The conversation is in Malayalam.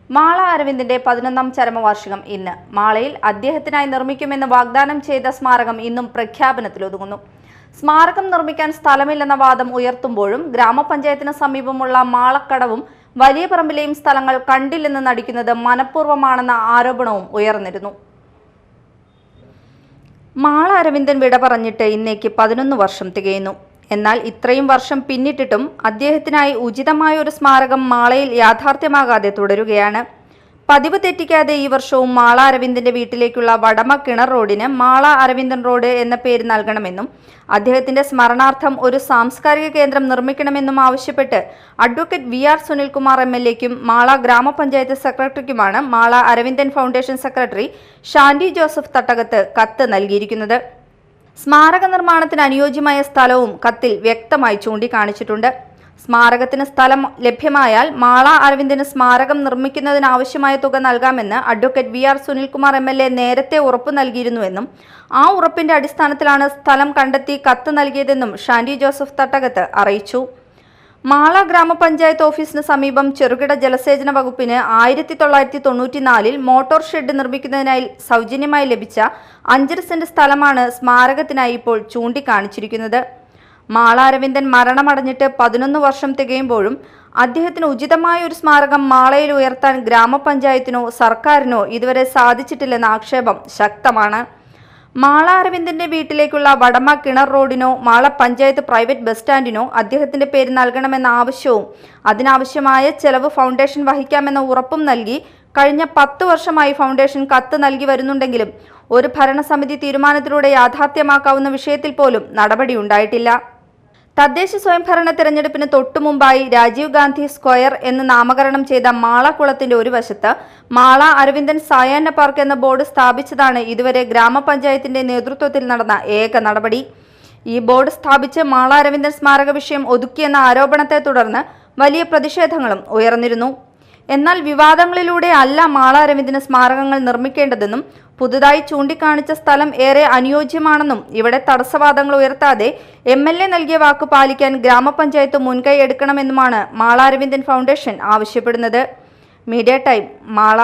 മാള അരവിന്ദിന്റെ 11ാം ചരമവാർഷികം ഇന്ന്. മാളയിൽ അദ്ദേഹത്തിനായി നിർമ്മിക്കുമെന്ന് വാഗ്ദാനം ചെയ്ത സ്മാരകം ഇന്നും പ്രഖ്യാപനത്തിലൊതുങ്ങുന്നു. സ്മാരകം നിർമ്മിക്കാൻ സ്ഥലമില്ലെന്ന വാദം ഉയർത്തുമ്പോഴും ഗ്രാമപഞ്ചായത്തിന് സമീപമുള്ള മാളക്കടവും വലിയ പറമ്പിലെയും സ്ഥലങ്ങൾ കണ്ടില്ലെന്ന് നടിക്കുന്നത് മനഃപൂർവ്വമാണെന്ന ആരോപണവും ഉയർന്നിരുന്നു. മാള അരവിന്ദൻ വിട പറഞ്ഞിട്ട് ഇന്നേക്ക് 11 വർഷം തികയുന്നു. എന്നാൽ ഇത്രയും വർഷം പിന്നിട്ടിട്ടും അദ്ദേഹത്തിനായി ഉചിതമായ ഒരു സ്മാരകം മാളയിൽ യാഥാർത്ഥ്യമാകാതെ തുടരുകയാണ്. പതിവ് തെറ്റിക്കാതെ ഈ വർഷവും മാള അരവിന്ദന്റെ വീട്ടിലേക്കുള്ള വടമ കിണർ റോഡിന് മാള അരവിന്ദൻ റോഡ് എന്ന പേര് നൽകണമെന്നും അദ്ദേഹത്തിന്റെ സ്മരണാർത്ഥം ഒരു സാംസ്കാരിക കേന്ദ്രം നിർമ്മിക്കണമെന്നും ആവശ്യപ്പെട്ട് അഡ്വക്കേറ്റ് VR സുനിൽകുമാർ MLAയ്ക്കും മാള ഗ്രാമപഞ്ചായത്ത് സെക്രട്ടറിക്കുമാണ് മാള അരവിന്ദൻ ഫൗണ്ടേഷൻ സെക്രട്ടറി ഷാൻഡി ജോസഫ് തട്ടകത്ത് കത്ത് നൽകിയിരിക്കുന്നത്. സ്മാരക നിർമ്മാണത്തിന് അനുയോജ്യമായ സ്ഥലവും കത്തിൽ വ്യക്തമായി ചൂണ്ടിക്കാണിച്ചിട്ടുണ്ട്. സ്മാരകത്തിന് സ്ഥലം ലഭ്യമായാൽ മാള അരവിന്ദന് സ്മാരകം നിർമ്മിക്കുന്നതിനാവശ്യമായ തുക നൽകാമെന്ന് അഡ്വക്കേറ്റ് VR സുനിൽകുമാർ MLA നേരത്തെ ഉറപ്പു നൽകിയിരുന്നുവെന്നും ആ ഉറപ്പിന്റെ അടിസ്ഥാനത്തിലാണ് സ്ഥലം കണ്ടെത്തി കത്ത് നൽകിയതെന്നും ഷാൻഡി ജോസഫ് തട്ടകത്ത് അറിയിച്ചു. മാള ഗ്രാമപഞ്ചായത്ത് ഓഫീസിന് സമീപം ചെറുകിട ജലസേചന വകുപ്പിന് 1994 മോട്ടോർ ഷെഡ് നിർമ്മിക്കുന്നതിനായി സൗജന്യമായി ലഭിച്ച 5 സെന്റ് സ്ഥലമാണ് സ്മാരകത്തിനായി ഇപ്പോൾ ചൂണ്ടിക്കാണിച്ചിരിക്കുന്നത്. മാള അരവിന്ദൻ മരണമടഞ്ഞിട്ട് 11 വർഷം തികയുമ്പോഴും അദ്ദേഹത്തിന് ഉചിതമായ ഒരു സ്മാരകം മാളയിൽ ഉയർത്താൻ ഗ്രാമപഞ്ചായത്തിനോ സർക്കാരിനോ ഇതുവരെ സാധിച്ചിട്ടില്ലെന്ന ആക്ഷേപം ശക്തമാണ്. മാള അരവിന്ദന്റെ വീട്ടിലേക്കുള്ള വടമ കിണർ റോഡിനോ മാള പഞ്ചായത്ത് പ്രൈവറ്റ് ബസ് സ്റ്റാൻഡിനോ അദ്ദേഹത്തിന്റെ പേര് നൽകണമെന്ന ആവശ്യവും അതിനാവശ്യമായ ചെലവ് ഫൗണ്ടേഷൻ വഹിക്കാമെന്ന ഉറപ്പും നൽകി കഴിഞ്ഞ 10 വർഷമായി ഫൗണ്ടേഷൻ കത്ത് നൽകി വരുന്നുണ്ടെങ്കിലും ഒരു ഭരണസമിതി തീരുമാനത്തിലൂടെ യാഥാർത്ഥ്യമാക്കാവുന്ന വിഷയത്തിൽ പോലും നടപടിയുണ്ടായിട്ടില്ല. തദ്ദേശ സ്വയംഭരണ തെരഞ്ഞെടുപ്പിന് തൊട്ടുമുമ്പായി രാജീവ് ഗാന്ധി സ്ക്വയർ എന്ന് നാമകരണം ചെയ്ത മാള കുളത്തിന്റെ ഒരു വശത്ത് മാള അരവിന്ദൻ സായാഹ്ന പാർക്ക് എന്ന ബോർഡ് സ്ഥാപിച്ചതാണ് ഇതുവരെ ഗ്രാമപഞ്ചായത്തിന്റെ നേതൃത്വത്തിൽ നടന്ന ഏക നടപടി. ഈ ബോർഡ് സ്ഥാപിച്ച് മാള അരവിന്ദൻ സ്മാരക വിഷയം ഒതുക്കിയെന്ന ആരോപണത്തെ തുടർന്ന് വലിയ പ്രതിഷേധങ്ങളും ഉയർന്നിരുന്നു. എന്നാൽ വിവാദങ്ങളിലൂടെ അല്ല മാള അരവിന്ദന് സ്മാരകങ്ങൾ നിർമ്മിക്കേണ്ടതെന്നും പുതുതായി ചൂണ്ടിക്കാണിച്ച സ്ഥലം ഏറെ അനുയോജ്യമാണെന്നും ഇവിടെ തടസ്സവാദങ്ങൾ ഉയർത്താതെ MLA നൽകിയ വാക്ക് പാലിക്കാൻ ഗ്രാമപഞ്ചായത്ത് മുൻകൈ എടുക്കണമെന്നുമാണ് മാള അരവിന്ദൻ ഫൗണ്ടേഷൻ ആവശ്യപ്പെടുന്നത്. Media time, Mala.